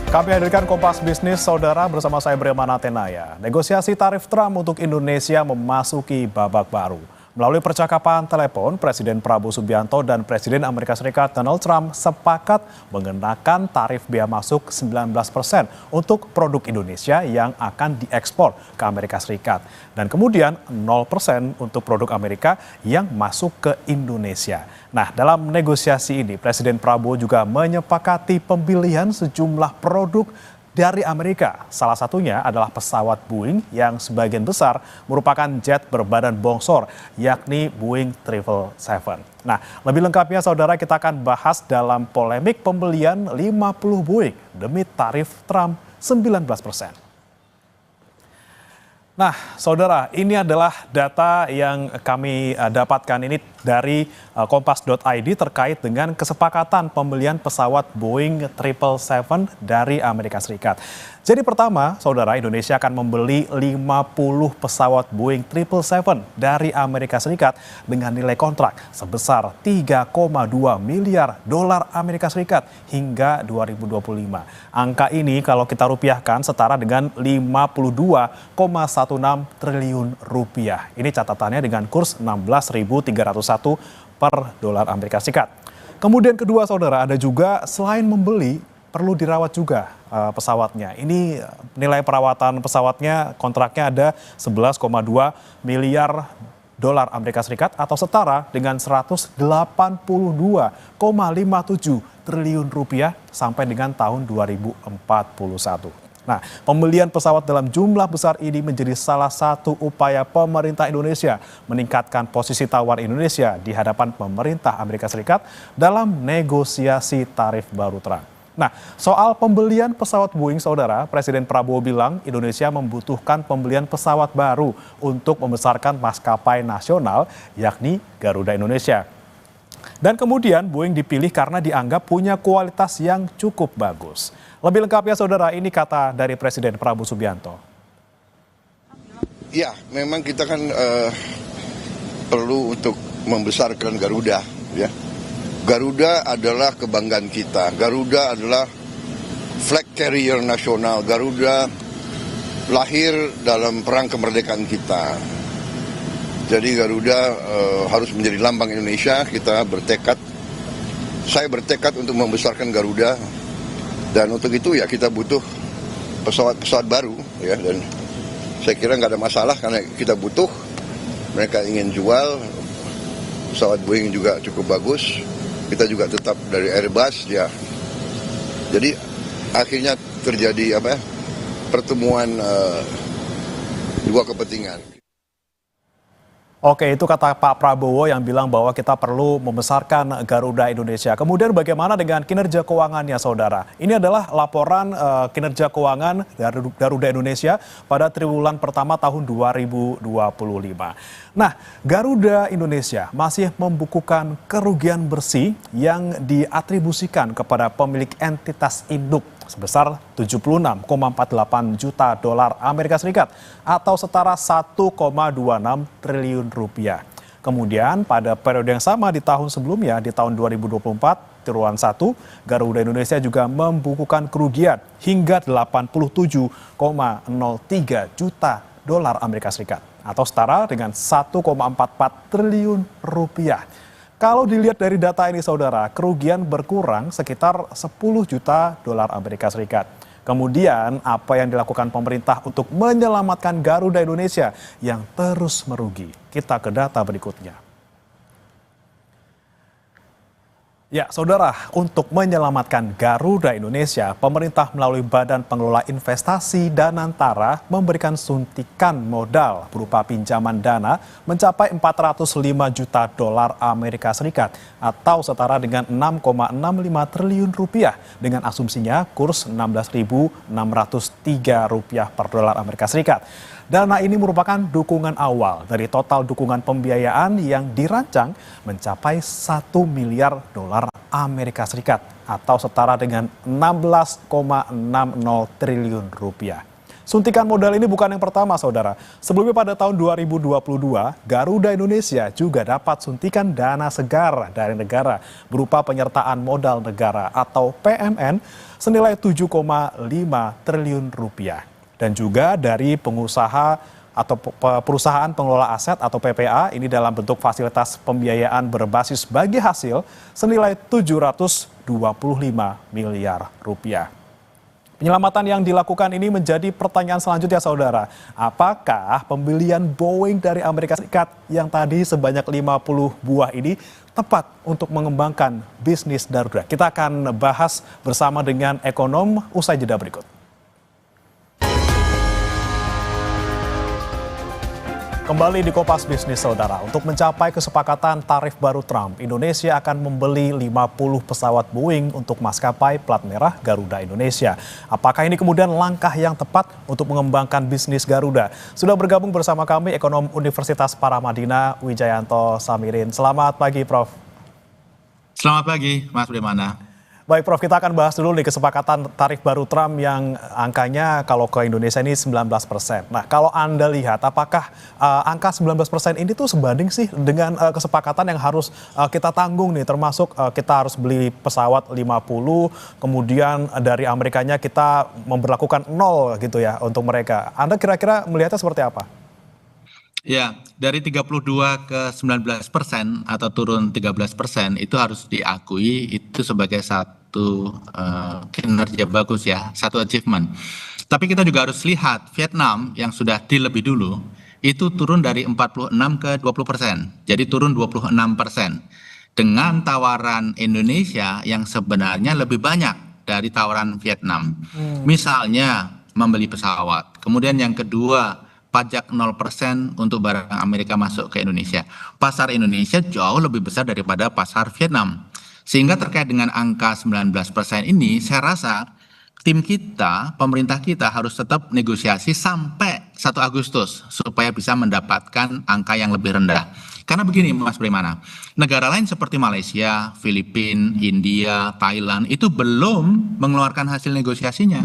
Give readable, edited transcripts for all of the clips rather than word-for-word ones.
Kami hadirkan Kompas Bisnis Saudara bersama saya Bremana Tenaya. Negosiasi tarif Trump untuk Indonesia memasuki babak baru. Melalui percakapan telepon, Presiden Prabowo Subianto dan Presiden Amerika Serikat Donald Trump sepakat mengenakan tarif bea masuk 19% untuk produk Indonesia yang akan diekspor ke Amerika Serikat. Dan kemudian 0% untuk produk Amerika yang masuk ke Indonesia. Nah, dalam negosiasi ini, Presiden Prabowo juga menyepakati pembelian sejumlah produk dari Amerika. Salah satunya adalah pesawat Boeing yang sebagian besar merupakan jet berbadan bongsor, yakni Boeing 777. Nah, lebih lengkapnya saudara kita akan bahas dalam polemik pembelian 50 Boeing demi tarif Trump 19%. Nah, saudara, ini adalah data yang kami dapatkan ini dari kompas.id terkait dengan kesepakatan pembelian pesawat Boeing 777 dari Amerika Serikat. Jadi pertama, saudara, Indonesia akan membeli 50 pesawat Boeing 777 dari Amerika Serikat dengan nilai kontrak sebesar 3,2 miliar dolar Amerika Serikat hingga 2025. Angka ini kalau kita rupiahkan setara dengan 52,16 triliun rupiah. Ini catatannya dengan kurs 16.301 per dolar Amerika Serikat. Kemudian kedua saudara, ada juga selain membeli perlu dirawat juga pesawatnya. Ini nilai perawatan pesawatnya kontraknya ada 11,2 miliar dolar Amerika Serikat atau setara dengan 182,57 triliun rupiah sampai dengan tahun 2041. Nah, pembelian pesawat dalam jumlah besar ini menjadi salah satu upaya pemerintah Indonesia meningkatkan posisi tawar Indonesia di hadapan pemerintah Amerika Serikat dalam negosiasi tarif baru Trump. Nah, soal pembelian pesawat Boeing, saudara, Presiden Prabowo bilang Indonesia membutuhkan pembelian pesawat baru untuk membesarkan maskapai nasional, yakni Garuda Indonesia. Dan kemudian Boeing dipilih karena dianggap punya kualitas yang cukup bagus. Lebih lengkapnya saudara, ini kata dari Presiden Prabowo Subianto. Ya, memang kita kan perlu untuk membesarkan Garuda, ya. Garuda adalah kebanggaan kita. Garuda adalah flag carrier nasional. Garuda lahir dalam perang kemerdekaan kita. Jadi Garuda harus menjadi lambang Indonesia. Kita bertekad, saya bertekad untuk membesarkan Garuda. Dan untuk itu ya kita butuh pesawat-pesawat baru, ya. Dan saya kira nggak ada masalah karena kita butuh. Mereka ingin jual, pesawat Boeing juga cukup bagus. Kita juga tetap dari Airbus, ya. Jadi akhirnya terjadi pertemuan dua kepentingan. Oke, itu kata Pak Prabowo yang bilang bahwa kita perlu membesarkan Garuda Indonesia. Kemudian bagaimana dengan kinerja keuangannya, saudara? Ini adalah laporan kinerja keuangan Garuda Indonesia pada triwulan pertama tahun 2025. Nah, Garuda Indonesia masih membukukan kerugian bersih yang diatribusikan kepada pemilik entitas induk sebesar 76,48 juta dolar Amerika Serikat atau setara 1,26 triliun rupiah. Kemudian pada periode yang sama di tahun sebelumnya, di tahun 2024, triwulan 1, Garuda Indonesia juga membukukan kerugian hingga 87,03 juta dolar Amerika Serikat atau setara dengan 1,44 triliun rupiah. Kalau dilihat dari data ini saudara, kerugian berkurang sekitar 10 juta dolar Amerika Serikat. Kemudian apa yang dilakukan pemerintah untuk menyelamatkan Garuda Indonesia yang terus merugi? Kita ke data berikutnya. Ya, saudara, untuk menyelamatkan Garuda Indonesia, pemerintah melalui Badan Pengelola Investasi Danantara memberikan suntikan modal berupa pinjaman dana mencapai 405 juta dolar Amerika Serikat atau setara dengan 6,65 triliun rupiah dengan asumsinya kurs 16.603 rupiah per dolar Amerika Serikat. Dana ini merupakan dukungan awal dari total dukungan pembiayaan yang dirancang mencapai 1 miliar dolar Amerika Serikat atau setara dengan 16,60 triliun rupiah. Suntikan modal ini bukan yang pertama, saudara. Sebelumnya pada tahun 2022, Garuda Indonesia juga dapat suntikan dana segar dari negara berupa penyertaan modal negara atau PMN senilai 7,5 triliun rupiah. Dan juga dari pengusaha atau perusahaan pengelola aset atau PPA ini dalam bentuk fasilitas pembiayaan berbasis bagi hasil senilai 725 miliar rupiah. Penyelamatan yang dilakukan ini menjadi pertanyaan selanjutnya, saudara. Apakah pembelian Boeing dari Amerika Serikat yang tadi sebanyak 50 buah ini tepat untuk mengembangkan bisnis Garuda? Kita akan bahas bersama dengan ekonom usai jeda berikut. Kembali di Kompas Bisnis, saudara. Untuk mencapai kesepakatan tarif baru Trump, Indonesia akan membeli 50 pesawat Boeing untuk maskapai plat merah Garuda Indonesia. Apakah ini kemudian langkah yang tepat untuk mengembangkan bisnis Garuda? Sudah bergabung bersama kami ekonom Universitas Paramadina, Wijayanto Samirin. Selamat pagi, Prof. Selamat pagi, Mas Brimana. Baik, Prof, kita akan bahas dulu nih kesepakatan tarif baru Trump yang angkanya kalau ke Indonesia ini 19%. Nah, kalau Anda lihat apakah angka 19% ini tuh sebanding sih dengan kesepakatan yang harus kita tanggung nih, termasuk kita harus beli pesawat 50, kemudian dari Amerikanya kita memberlakukan 0 gitu ya untuk mereka. Anda kira-kira melihatnya seperti apa? Ya, dari 32 ke 19% atau turun 13% itu harus diakui itu sebagai satu kinerja bagus ya, satu achievement. Tapi kita juga harus lihat Vietnam yang sudah deal lebih dulu itu turun dari 46 ke 20%, jadi turun 26%. Dengan tawaran Indonesia yang sebenarnya lebih banyak dari tawaran Vietnam. Misalnya membeli pesawat, kemudian yang kedua pajak 0% untuk barang Amerika masuk ke Indonesia. Pasar Indonesia jauh lebih besar daripada pasar Vietnam. Sehingga terkait dengan angka 19% ini, saya rasa tim kita, pemerintah kita harus tetap negosiasi sampai 1 Agustus supaya bisa mendapatkan angka yang lebih rendah. Karena begini Mas Brimana, negara lain seperti Malaysia, Filipina, India, Thailand itu belum mengeluarkan hasil negosiasinya.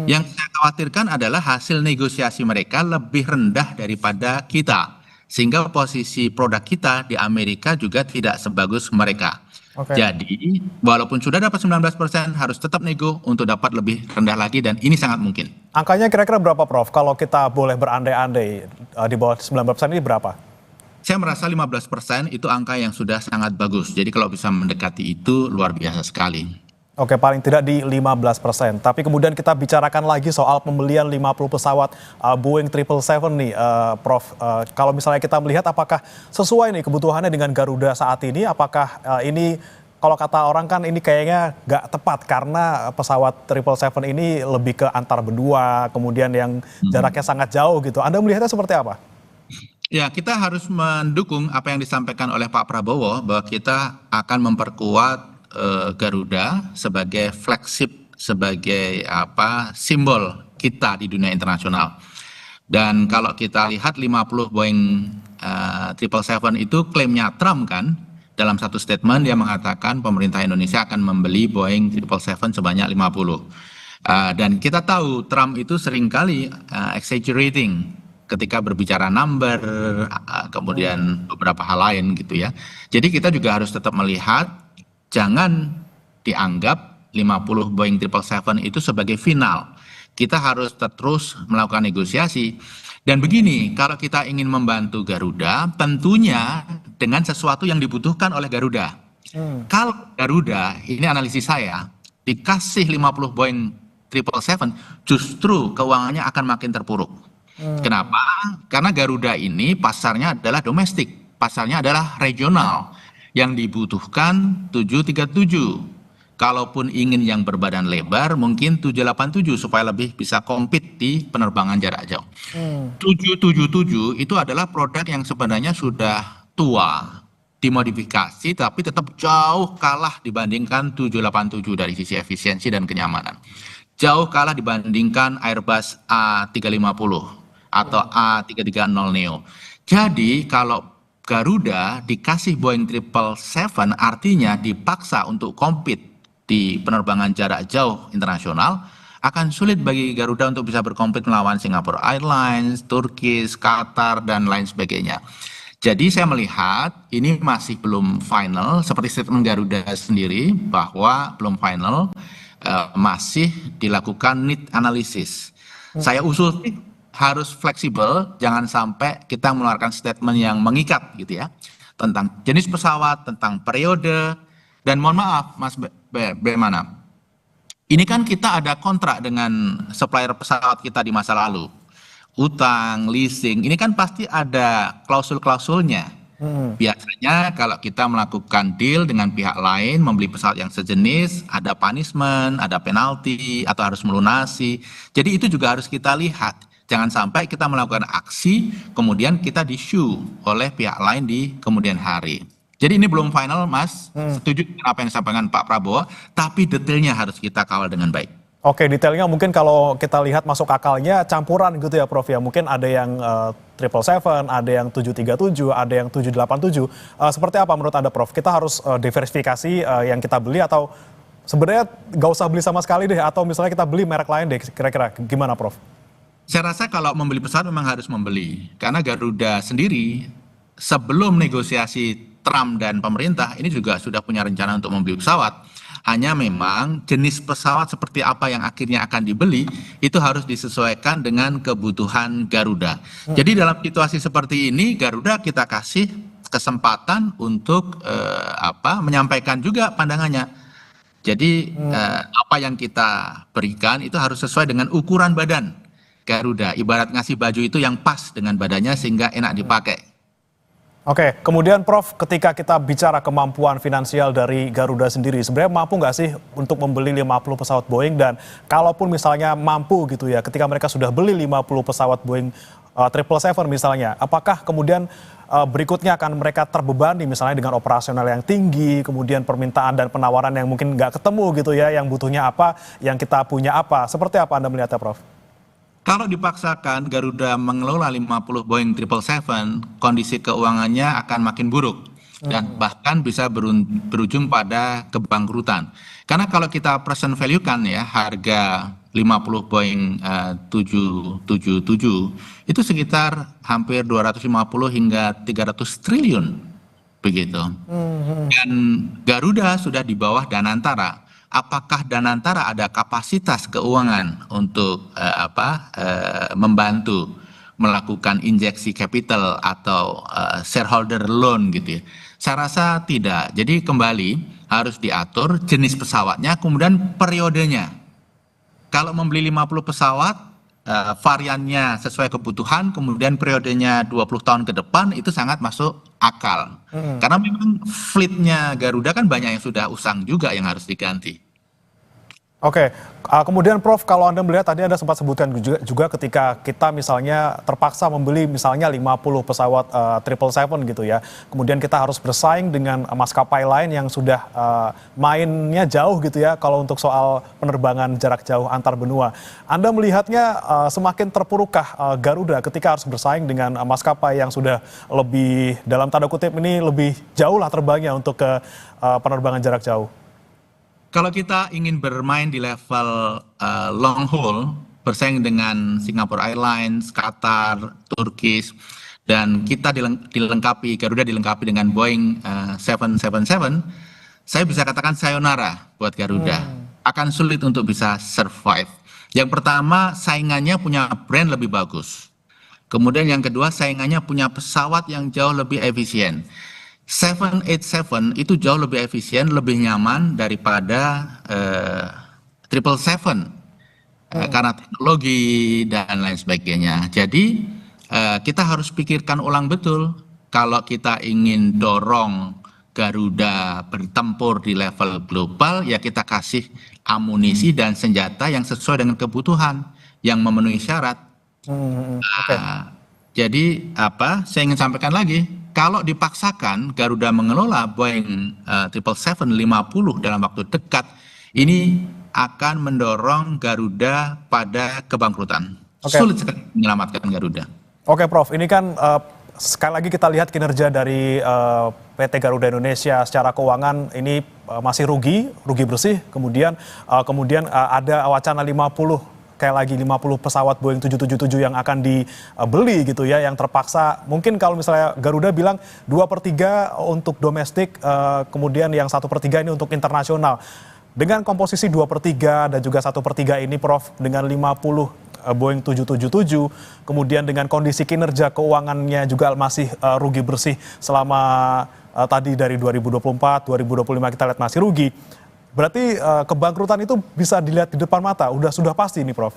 Yang saya khawatirkan adalah hasil negosiasi mereka lebih rendah daripada kita. Sehingga posisi produk kita di Amerika juga tidak sebagus mereka. Jadi walaupun sudah dapat 19% harus tetap nego untuk dapat lebih rendah lagi dan ini sangat mungkin. Angkanya kira-kira berapa, Prof? Kalau kita boleh berandai-andai di bawah 19% ini berapa? Saya merasa 15% itu angka yang sudah sangat bagus. Jadi kalau bisa mendekati itu luar biasa sekali. Oke, paling tidak di 15%. Tapi kemudian kita bicarakan lagi soal pembelian 50 pesawat Boeing 777 nih, Prof. Kalau misalnya kita melihat apakah sesuai nih kebutuhannya dengan Garuda saat ini, apakah ini kalau kata orang kan ini kayaknya nggak tepat karena pesawat 777 ini lebih ke antar benua, kemudian yang jaraknya sangat jauh gitu. Anda melihatnya seperti apa? Ya, kita harus mendukung apa yang disampaikan oleh Pak Prabowo bahwa kita akan memperkuat Garuda sebagai flagship, sebagai simbol kita di dunia internasional. Dan kalau kita lihat 50 Boeing 777 itu klaimnya Trump kan, dalam satu statement dia mengatakan pemerintah Indonesia akan membeli Boeing 777 sebanyak 50. Dan kita tahu Trump itu seringkali exaggerating ketika berbicara number, kemudian beberapa hal lain gitu ya. Jadi kita juga harus tetap melihat, jangan dianggap 50 Boeing 777 itu sebagai final. Kita harus terus melakukan negosiasi. Dan begini, kalau kita ingin membantu Garuda, tentunya dengan sesuatu yang dibutuhkan oleh Garuda. Kalau Garuda, ini analisis saya, dikasih 50 Boeing 777, justru keuangannya akan makin terpuruk. Kenapa? Karena Garuda ini pasarnya adalah domestik, pasarnya adalah regional. Yang dibutuhkan 737. Kalaupun ingin yang berbadan lebar, mungkin 787 supaya lebih bisa compete di penerbangan jarak jauh. 777 itu adalah produk yang sebenarnya sudah tua, dimodifikasi, tapi tetap jauh kalah dibandingkan 787 dari sisi efisiensi dan kenyamanan. Jauh kalah dibandingkan Airbus A350 atau A330neo. Jadi kalau Garuda dikasih Boeing 777 artinya dipaksa untuk compete di penerbangan jarak jauh internasional akan sulit bagi Garuda untuk bisa berkompet melawan Singapore Airlines, Turkish, Qatar, dan lain sebagainya. Jadi saya melihat ini masih belum final, seperti statement Garuda sendiri bahwa belum final, masih dilakukan need analysis. Saya usul sih harus fleksibel, jangan sampai kita mengeluarkan statement yang mengikat gitu ya, tentang jenis pesawat, tentang periode, dan mohon maaf Mas Bagaimana, ini kan kita ada kontrak dengan supplier pesawat kita di masa lalu. Utang, leasing, ini kan pasti ada klausul-klausulnya. Biasanya kalau kita melakukan deal dengan pihak lain, membeli pesawat yang sejenis, ada punishment, ada penalti, atau harus melunasi. Jadi itu juga harus kita lihat. Jangan sampai kita melakukan aksi, kemudian kita di-sue oleh pihak lain di kemudian hari. Jadi ini belum final, Mas. Setuju dengan apa yang disampaikan Pak Prabowo, tapi detailnya harus kita kawal dengan baik. Oke, detailnya mungkin kalau kita lihat masuk akalnya campuran gitu ya Prof ya. Mungkin ada yang 777, ada yang 737, ada yang 787. Seperti apa menurut Anda Prof? Kita harus diversifikasi yang kita beli atau sebenarnya nggak usah beli sama sekali deh, atau misalnya kita beli merek lain deh, kira-kira gimana Prof? Saya rasa kalau membeli pesawat memang harus membeli. Karena Garuda sendiri sebelum negosiasi Trump dan pemerintah ini juga sudah punya rencana untuk membeli pesawat. Hanya memang jenis pesawat seperti apa yang akhirnya akan dibeli itu harus disesuaikan dengan kebutuhan Garuda. Jadi dalam situasi seperti ini Garuda kita kasih kesempatan untuk menyampaikan juga pandangannya. Jadi apa yang kita berikan itu harus sesuai dengan ukuran badan Garuda. Ibarat ngasih baju itu yang pas dengan badannya sehingga enak dipakai. Oke, kemudian Prof, ketika kita bicara kemampuan finansial dari Garuda sendiri, sebenarnya mampu nggak sih untuk membeli 50 pesawat Boeing, dan kalaupun misalnya mampu gitu ya, ketika mereka sudah beli 50 pesawat Boeing 777 misalnya, apakah kemudian berikutnya akan mereka terbebani misalnya dengan operasional yang tinggi, kemudian permintaan dan penawaran yang mungkin nggak ketemu gitu ya, yang butuhnya apa, yang kita punya apa, seperti apa Anda melihatnya Prof? Kalau dipaksakan Garuda mengelola 50 Boeing 777, kondisi keuangannya akan makin buruk dan bahkan bisa berujung pada kebangkrutan. Karena kalau kita present value kan ya, harga 50 Boeing 777 itu sekitar hampir 250 hingga 300 triliun begitu. Dan Garuda sudah di bawah Danantara. Apakah Danantara ada kapasitas keuangan untuk membantu melakukan injeksi capital atau shareholder loan gitu ya? Saya rasa tidak. Jadi kembali harus diatur jenis pesawatnya, kemudian periodenya. Kalau membeli 50 pesawat, variannya sesuai kebutuhan, kemudian periodenya 20 tahun ke depan, itu sangat masuk akal. Karena memang fleetnya Garuda kan banyak yang sudah usang juga yang harus diganti. Oke, kemudian Prof, kalau Anda melihat tadi Anda sempat sebutkan juga ketika kita misalnya terpaksa membeli misalnya 50 pesawat 777 gitu ya, kemudian kita harus bersaing dengan maskapai lain yang sudah mainnya jauh gitu ya kalau untuk soal penerbangan jarak jauh antar benua. Anda melihatnya semakin terpurukkah Garuda ketika harus bersaing dengan maskapai yang sudah lebih, dalam tanda kutip ini, lebih jauh lah terbangnya untuk ke penerbangan jarak jauh? Kalau kita ingin bermain di level long haul, bersaing dengan Singapore Airlines, Qatar, Turkish, dan kita dilengkapi, Garuda dilengkapi dengan Boeing 777, saya bisa katakan sayonara buat Garuda. Akan sulit untuk bisa survive. Yang pertama, saingannya punya brand lebih bagus. Kemudian yang kedua, saingannya punya pesawat yang jauh lebih efisien. 787 itu jauh lebih efisien, lebih nyaman daripada 777 karena teknologi dan lain sebagainya. Jadi kita harus pikirkan ulang betul kalau kita ingin dorong Garuda bertempur di level global, ya kita kasih amunisi dan senjata yang sesuai dengan kebutuhan, yang memenuhi syarat. Jadi saya ingin sampaikan lagi, kalau dipaksakan Garuda mengelola Boeing 777 50 dalam waktu dekat, ini akan mendorong Garuda pada kebangkrutan. Sulit sekali menyelamatkan Garuda. Oke Prof, ini kan sekali lagi kita lihat kinerja dari PT Garuda Indonesia secara keuangan ini masih rugi bersih. Kemudian ada wacana 50 pesawat Boeing 777 yang akan dibeli gitu ya, yang terpaksa mungkin kalau misalnya Garuda bilang 2/3 untuk domestik, kemudian yang 1/3 ini untuk internasional. Dengan komposisi 2/3 dan juga 1/3 ini Prof, dengan 50 Boeing 777, kemudian dengan kondisi kinerja keuangannya juga masih rugi bersih selama tadi dari 2024, 2025 kita lihat masih rugi. Berarti kebangkrutan itu bisa dilihat di depan mata, sudah pasti ini Prof.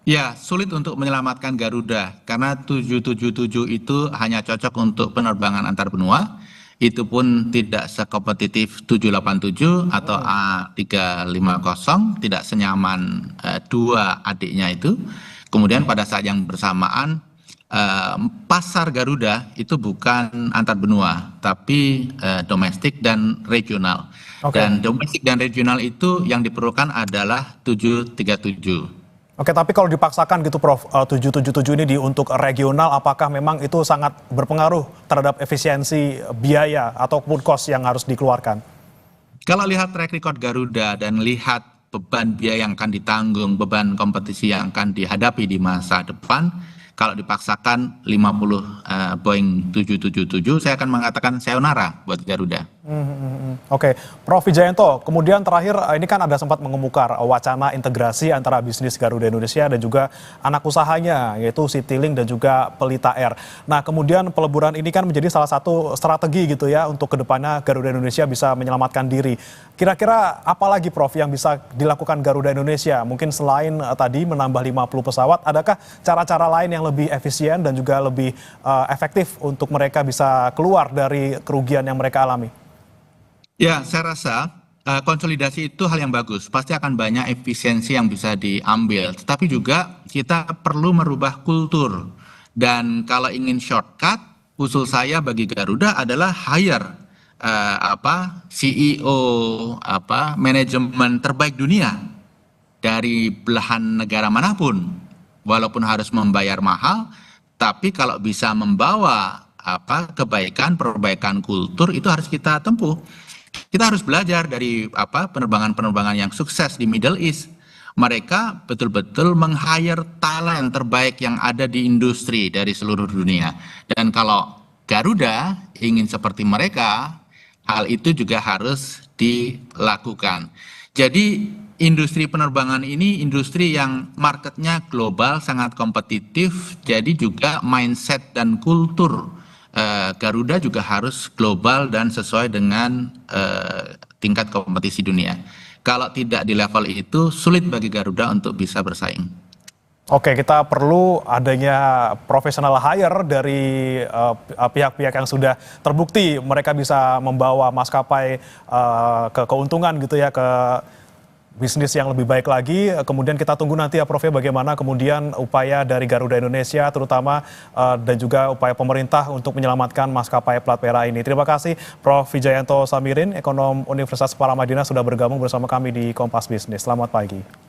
Ya, sulit untuk menyelamatkan Garuda karena 777 itu hanya cocok untuk penerbangan antar benua. Itu pun tidak sekompetitif 787 atau A350, tidak senyaman dua adiknya itu. Kemudian pada saat yang bersamaan, pasar Garuda itu bukan antar benua, tapi domestik dan regional. Dan domestik dan regional itu yang diperlukan adalah 737. Oke, tapi kalau dipaksakan gitu Prof, 777 ini untuk regional, apakah memang itu sangat berpengaruh terhadap efisiensi biaya ataupun cost yang harus dikeluarkan? Kalau lihat track record Garuda dan lihat beban biaya yang akan ditanggung, beban kompetisi yang akan dihadapi di masa depan, kalau dipaksakan 50 Boeing 777, saya akan mengatakan sayonara buat Garuda. Oke, Prof Wijayanto, kemudian terakhir ini kan ada sempat mengemuka wacana integrasi antara bisnis Garuda Indonesia dan juga anak usahanya, yaitu Citylink dan juga Pelita Air. Nah, kemudian peleburan ini kan menjadi salah satu strategi gitu ya untuk kedepannya Garuda Indonesia bisa menyelamatkan diri. Kira-kira apa lagi Prof yang bisa dilakukan Garuda Indonesia? Mungkin selain tadi menambah 50 pesawat, adakah cara-cara lain yang lebih efisien dan juga lebih efektif untuk mereka bisa keluar dari kerugian yang mereka alami? Ya, saya rasa konsolidasi itu hal yang bagus. Pasti akan banyak efisiensi yang bisa diambil. Tetapi juga kita perlu merubah kultur. Dan kalau ingin shortcut, usul saya bagi Garuda adalah hire CEO manajemen terbaik dunia dari belahan negara manapun. Walaupun harus membayar mahal, tapi kalau bisa membawa perbaikan kultur itu harus kita tempuh. Kita harus belajar dari penerbangan-penerbangan yang sukses di Middle East. Mereka betul-betul meng-hire talent terbaik yang ada di industri dari seluruh dunia. Dan kalau Garuda ingin seperti mereka, hal itu juga harus dilakukan. Jadi industri penerbangan ini industri yang marketnya global, sangat kompetitif. Jadi juga mindset dan kultur Garuda juga harus global dan sesuai dengan tingkat kompetisi dunia. Kalau tidak di level itu, sulit bagi Garuda untuk bisa bersaing. Oke, kita perlu adanya professional hire dari pihak-pihak yang sudah terbukti mereka bisa membawa maskapai ke keuntungan gitu ya, ke bisnis yang lebih baik lagi. Kemudian kita tunggu nanti ya Prof ya, bagaimana kemudian upaya dari Garuda Indonesia terutama dan juga upaya pemerintah untuk menyelamatkan maskapai plat merah ini. Terima kasih Prof Wijayanto Samirin, ekonom Universitas Paramadina sudah bergabung bersama kami di Kompas Bisnis. Selamat pagi.